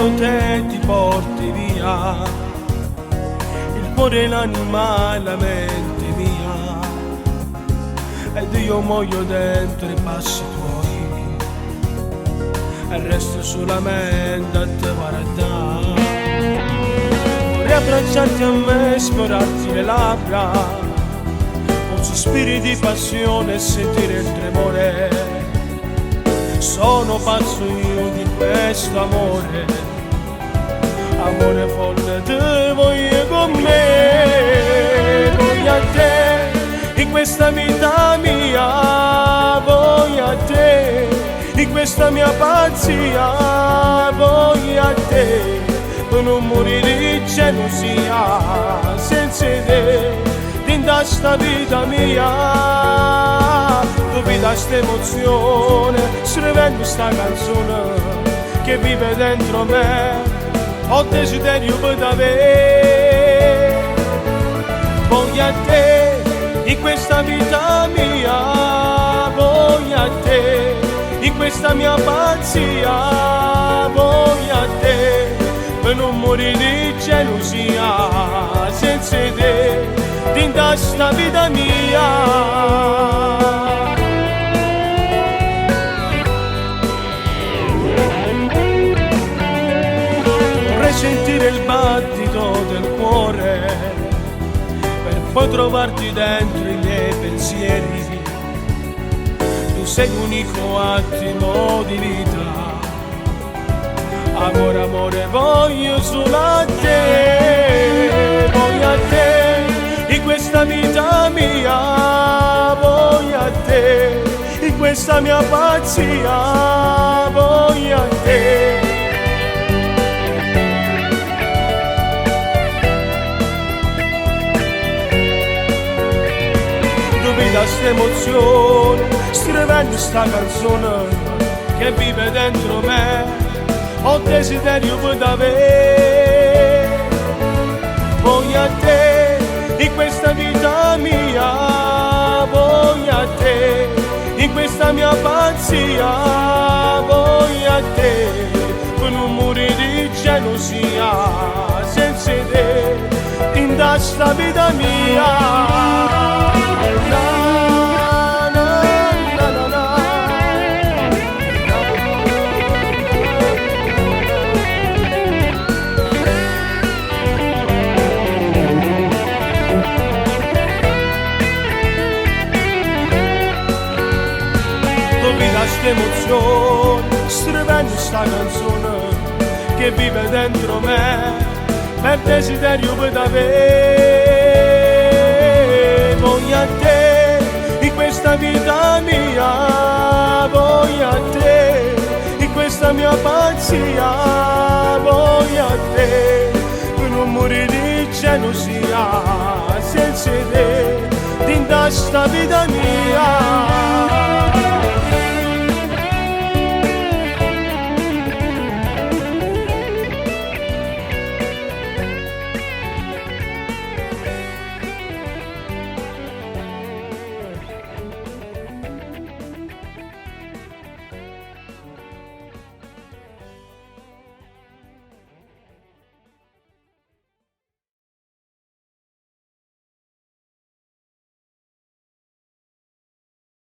quando te ti porti via il cuore, l'anima e la mente mia, ed io muoio dentro i passi tuoi e resto solamente a te guardare. Vorrei abbracciarti a me e sfiorarti le labbra con sospiri di passione e sentire il tremore. Sono pazzo io di questo amore, amore folle, te voglio con me, voglio a te, in questa vita mia, voglio a te, in questa mia pazzia, voglio a te, per non morire di gelosia, senza te, dentro sta vita mia, dove da sta emozione, scrivendo sta canzone che vive dentro me, ho desiderio per avere, voglio a te, in questa vita mia, voglio a te, in questa mia pazzia, voglio a te, per non morire di gelosia, senza te, dentro sta vita mia. Sentire il battito del cuore per poi trovarti dentro i miei pensieri. Tu sei l'unico attimo di vita, amore, amore, voglio solo a te, voglio a te, in questa vita mia, voglio a te, in questa mia pazzia, voglio a te. Da sta emozione, scrivendo sta canzone che vive dentro me, ho desiderio per avere, voglio a te, in questa vita mia, voglio a te, in questa mia pazzia, voglio a te, per non morire di gelosia, senza te, in sta vita mia. Questa emozione, scrivendo sta canzone che vive dentro me, per desiderio per avere, voglio a te, in questa vita mia, voglio a te, in questa mia pazzia, voglio a te, per non morire di gelosia, senza te, dentro sta vita mia.